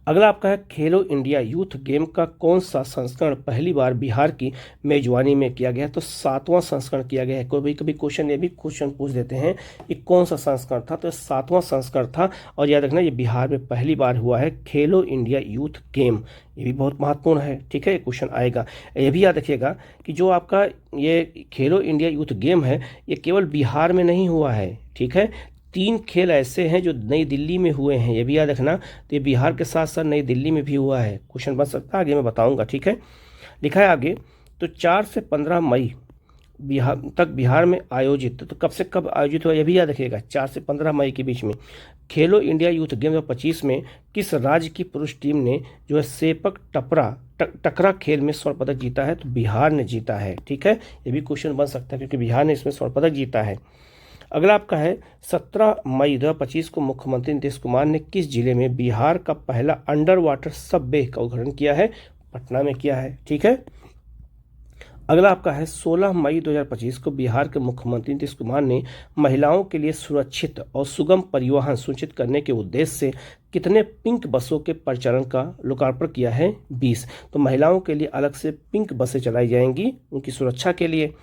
अगला आपका है खेलो इंडिया यूथ गेम का कौन सा संस्करण पहली बार बिहार की मेजबानी में किया गया है, तो 7वां संस्करण किया गया है। कभी कभी क्वेश्चन ये भी क्वेश्चन पूछ देते हैं कि कौन सा संस्करण था, तो 7वां संस्करण था। और याद रखना ये बिहार में पहली बार हुआ है खेलो इंडिया यूथ गेम, ये भी बहुत महत्वपूर्ण है। ठीक है, ये क्वेश्चन आएगा। ये भी याद रखिएगा कि जो आपका ये खेलो इंडिया यूथ गेम है, ये केवल बिहार में नहीं हुआ है। ठीक है, 3 खेल ऐसे हैं जो नई दिल्ली में हुए हैं, ये भी याद रखना। तो ये बिहार के साथ साथ नई दिल्ली में भी हुआ है, क्वेश्चन बन सकता है, आगे मैं बताऊंगा। ठीक है, लिखा है आगे, तो 4 से 15 मई बिहार में आयोजित, तो कब से कब आयोजित हुआ, ये भी याद रखिएगा, 4 से 15 मई के बीच में खेलो इंडिया यूथ गेम 2025 में किस राज्य की पुरुष टीम ने जो है सेपक टकरा खेल में स्वर्ण पदक जीता है, तो बिहार ने जीता है। ठीक है, ये भी क्वेश्चन बन सकता है क्योंकि बिहार ने इसमें स्वर्ण पदक जीता है। अगला आपका है 17 मई 2025 को मुख्यमंत्री नीतीश कुमार ने किस जिले में बिहार का पहला अंडर वाटर सबवे का उद्घाटन किया है? पटना में किया है। ठीक है। अगला आपका है 16 मई 2025 को बिहार के मुख्यमंत्री नीतीश कुमार ने महिलाओं के लिए सुरक्षित और सुगम परिवहन सुनिश्चित करने के उद्देश्य से कितने पिंक बसों के परिचालन का लोकार्पण किया है? 20। तो महिलाओं के लिए अलग से पिंक बसें चलाई जाएंगी उनकी सुरक्षा के लिए।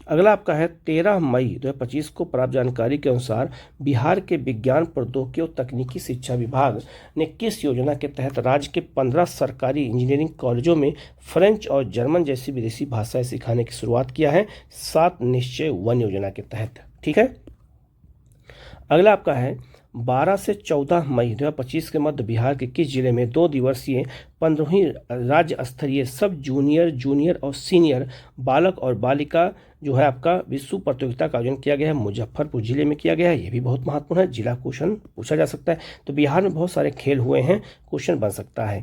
अगला आपका है 13 मई 2025 को प्राप्त जानकारी के अनुसार बिहार के विज्ञान प्रौद्योगिकी और तकनीकी शिक्षा विभाग ने किस योजना के तहत राज्य के 15 सरकारी इंजीनियरिंग कॉलेजों में फ्रेंच और जर्मन जैसी विदेशी भाषाएं सिखाने की शुरुआत किया है? 7 निश्चय 1 योजना के तहत। ठीक है। अगला आपका है 12 से 14 मई 2025 के मध्य बिहार के किस जिले में 2 दिवसीय 15वीं राज्य स्तरीय सब जूनियर और सीनियर बालक और बालिका जो है आपका विश्व प्रतियोगिता का आयोजन किया गया है? मुजफ्फरपुर जिले में किया गया है। ये भी बहुत महत्वपूर्ण है, जिला क्वेश्चन पूछा जा सकता है। तो बिहार में बहुत सारे खेल हुए हैं, क्वेश्चन बन सकता है।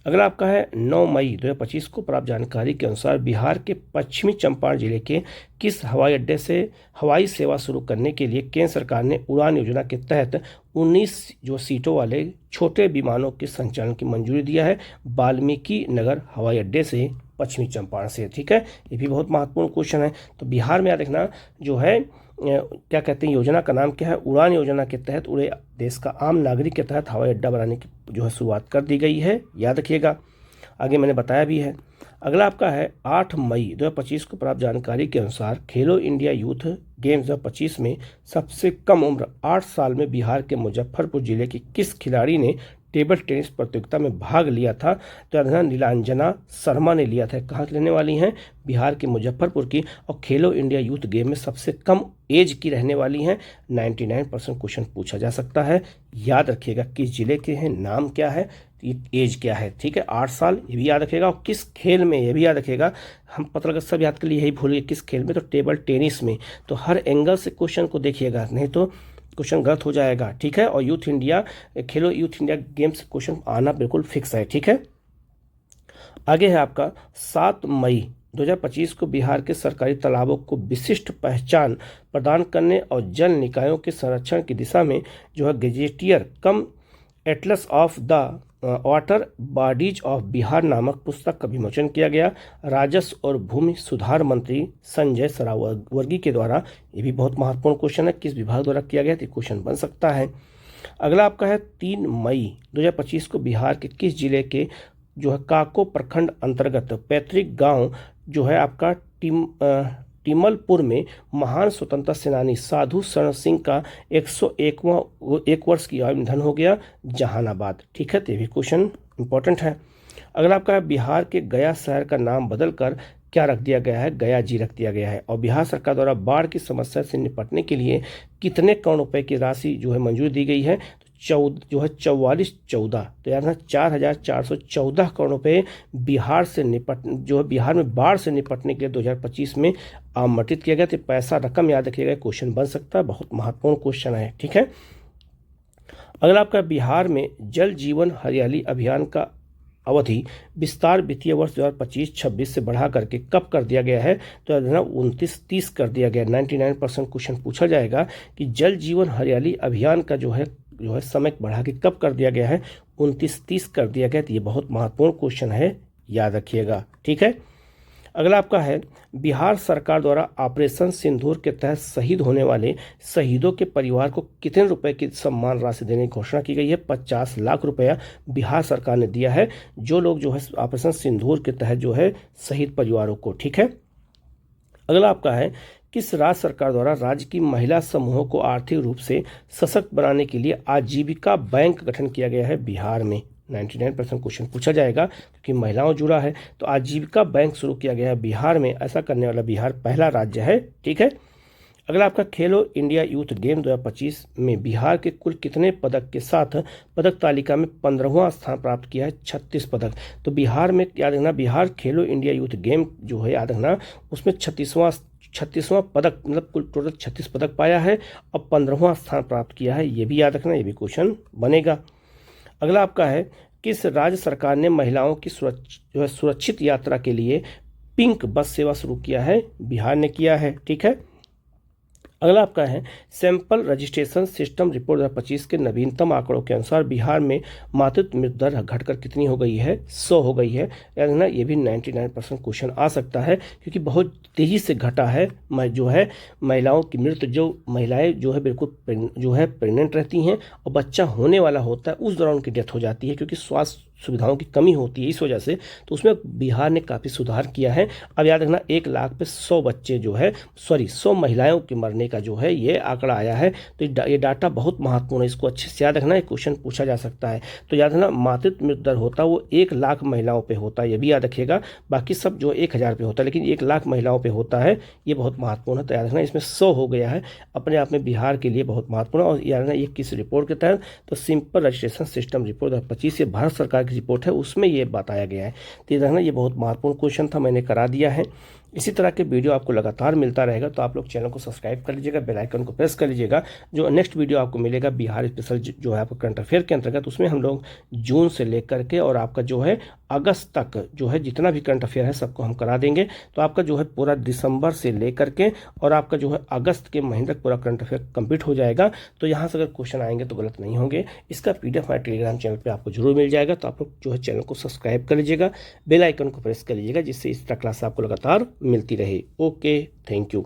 अगला आपका है 9 मई 2025 को प्राप्त जानकारी के अनुसार बिहार के पश्चिमी चंपारण जिले के किस हवाई अड्डे से हवाई सेवा शुरू करने के लिए केंद्र सरकार ने उड़ान योजना के तहत 19 जो सीटों वाले छोटे विमानों के संचालन की मंजूरी दिया है? वाल्मीकि नगर हवाई अड्डे से, पश्चिमी चंपारण से। ठीक है। ये भी बहुत महत्वपूर्ण क्वेश्चन है। तो बिहार में याद रखना जो है क्या कहते हैं, योजना का नाम क्या है? उड़ान योजना के तहत पूरे देश का आम नागरिक के तहत हवाई अड्डा बनाने की जो है शुरुआत कर दी गई है, याद रखिएगा। आगे मैंने बताया भी है। अगला आपका है 8 मई 2025 को प्राप्त जानकारी के अनुसार खेलो इंडिया यूथ गेम्स 2025 में सबसे कम उम्र 8 साल में बिहार के मुजफ्फरपुर जिले के किस खिलाड़ी ने टेबल टेनिस प्रतियोगिता में भाग लिया था? तो नीलांजना शर्मा ने लिया था। कहाँ की रहने वाली हैं? बिहार के मुजफ्फरपुर की। और खेलो इंडिया यूथ गेम में सबसे कम एज की रहने वाली हैं। 99% क्वेश्चन पूछा जा सकता है, याद रखिएगा। किस जिले के हैं, नाम क्या है, एज क्या है? ठीक है, 8 साल, ये भी याद रखिएगा। और किस खेल में, ये भी याद रखिएगा। हम पत्रकार सब याद के लिए यही भूल गए, किस खेल में? तो टेबल टेनिस में। तो हर एंगल से क्वेश्चन को देखिएगा, नहीं तो क्वेश्चन गलत हो जाएगा। ठीक है। और यूथ इंडिया खेलो यूथ इंडिया गेम्स क्वेश्चन आना बिल्कुल फिक्स है। ठीक है। आगे है आपका 7 मई 2025 को बिहार के सरकारी तालाबों को विशिष्ट पहचान प्रदान करने और जल निकायों के संरक्षण की दिशा में जो है gazetteer cum atlas of the water bodies of Bihar नामक पुस्तक का विमोचन किया गया राजस्व और भूमि सुधार मंत्री संजय सरावगी के द्वारा। ये भी बहुत महत्वपूर्ण क्वेश्चन है, किस विभाग द्वारा किया गया, तो क्वेश्चन बन सकता है। अगला आपका है 3 मई 2025 को बिहार के किस जिले के जो है काको प्रखंड अंतर्गत पैतृक गांव जो है आपका टिमलपुर में महान स्वतंत्रता सेनानी साधु शरण सिंह का 101 वर्ष की आयु में निधन हो गया? जहानाबाद। ठीक है। तो ये भी क्वेश्चन इंपॉर्टेंट है। अगला आपका बिहार के गया शहर का नाम बदलकर क्या रख दिया गया है? गया जी रख दिया गया है। और बिहार सरकार द्वारा बाढ़ की समस्या से निपटने के लिए कितने करोड़ रुपए की राशि जो है मंजूरी दी गई है? जो है 4414, तो यार 4414 करोड़ रुपए बिहार में बाढ़ से निपटने के लिए 2025 में आवंटित किया गया। तो पैसा रकम याद रखिएगा, क्वेश्चन बन सकता है, बहुत महत्वपूर्ण क्वेश्चन है। ठीक है। अगला आपका बिहार में जल जीवन हरियाली अभियान का अवधि विस्तार वित्तीय वर्ष 2025-26 से बढ़ा करके कब कर दिया गया है? तो 29-30 कर दिया गया। 99% क्वेश्चन पूछा जाएगा कि जल जीवन हरियाली अभियान का जो है समय बढ़ा के कब कर दिया गया है? 29-30 कर दिया गया। तो ये बहुत महत्वपूर्ण क्वेश्चन है, याद रखिएगा। ठीक है। अगला आपका है बिहार सरकार द्वारा ऑपरेशन सिंदूर के तहत शहीद होने वाले शहीदों के परिवार को कितने रुपए की सम्मान राशि देने की घोषणा की गई है? 50 लाख रुपया बिहार सरकार ने दिया है जो लोग जो है ऑपरेशन सिंदूर के तहत जो है शहीद परिवारों को। ठीक है। अगला आपका है किस राज्य सरकार द्वारा राज्य की महिला समूहों को आर्थिक रूप से सशक्त बनाने के लिए आजीविका बैंक गठन किया गया है? बिहार में। 99% क्वेश्चन पूछा जाएगा क्योंकि महिलाओं जुड़ा है। तो आजीविका बैंक शुरू किया गया है बिहार में। ऐसा करने वाला बिहार पहला राज्य है। ठीक है। अगला आपका खेलो इंडिया यूथ गेम 2025 में बिहार के कुल कितने पदक के साथ पदक तालिका में 15वां स्थान प्राप्त किया है? 36 पदक। तो बिहार में याद रखना, बिहार खेलो इंडिया यूथ गेम जो है याद रखना, उसमें 36वां पदक, मतलब कुल टोटल 36 पदक पाया है और 15वां स्थान प्राप्त किया है। ये भी याद रखना, ये भी क्वेश्चन बनेगा। अगला आपका है किस राज्य सरकार ने महिलाओं की सुरक्षित यात्रा के लिए पिंक बस सेवा शुरू किया है? बिहार ने किया है। ठीक है। अगला आपका है सैंपल रजिस्ट्रेशन सिस्टम रिपोर्ट 2025 के नवीनतम आंकड़ों के अनुसार बिहार में मातृत्व मृत्यु दर घटकर कितनी हो गई है? 100 हो गई है। यानी ना ये भी 99% क्वेश्चन आ सकता है, क्योंकि बहुत तेज़ी से घटा है जो है महिलाओं की मृत्यु। जो महिलाएं जो है बिल्कुल जो है प्रेग्नेंट रहती हैं और बच्चा होने वाला होता है, उस दौरान उनकी डेथ हो जाती है, क्योंकि स्वास्थ्य सुविधाओं की कमी होती है इस वजह से। तो उसमें बिहार ने काफ़ी सुधार किया है। अब याद रखना 1 लाख पे 100 बच्चे जो है 100 महिलाओं के मरने का जो है ये आंकड़ा आया है। तो ये डाटा बहुत महत्वपूर्ण है, इसको अच्छे से याद रखना। एक क्वेश्चन पूछा जा सकता है। तो याद रखना मातृत्व मृत्यु दर होता है वो 1 लाख महिलाओं पे होता है, ये भी याद रखिएगा। बाकी सब जो 1000 पे होता है, लेकिन 1 लाख महिलाओं पे होता है, ये बहुत महत्वपूर्ण है। तो याद रखना इसमें 100 हो गया है, अपने आप में बिहार के लिए बहुत महत्वपूर्ण है। और याद रखना ये किस रिपोर्ट के तहत? तो सिंपल रजिस्ट्रेशन सिस्टम रिपोर्ट 2025 ये भारत सरकार की रिपोर्ट है, उसमें ये बताया गया है। तो ये ये बहुत महत्वपूर्ण क्वेश्चन था, मैंने करा दिया है। इसी तरह के वीडियो आपको लगातार मिलता रहेगा, तो आप लोग चैनल को सब्सक्राइब कर लीजिएगा, बेल आइकन को प्रेस कर लीजिएगा। जो नेक्स्ट वीडियो आपको मिलेगा बिहार स्पेशल जो है आपको करंट अफेयर के अंतर्गत, उसमें हम लोग जून से लेकर के और आपका जो है अगस्त तक जो है जितना भी करंट अफेयर है सबको हम करा देंगे। तो आपका जो है पूरा दिसंबर से लेकर के और आपका जो है अगस्त के महीने तक पूरा करंट अफेयर कंप्लीट हो जाएगा। तो यहाँ से अगर क्वेश्चन आएंगे तो गलत नहीं होंगे। इसका PDF हमारे टेलीग्राम चैनल पर आपको जरूर मिल जाएगा। तो आप लोग जो है चैनल को सब्सक्राइब कर लीजिएगा, बेल आइकन को प्रेस कर लीजिएगा, जिससे इस तरह क्लास आपको लगातार मिलती रहे। Okay, thank you.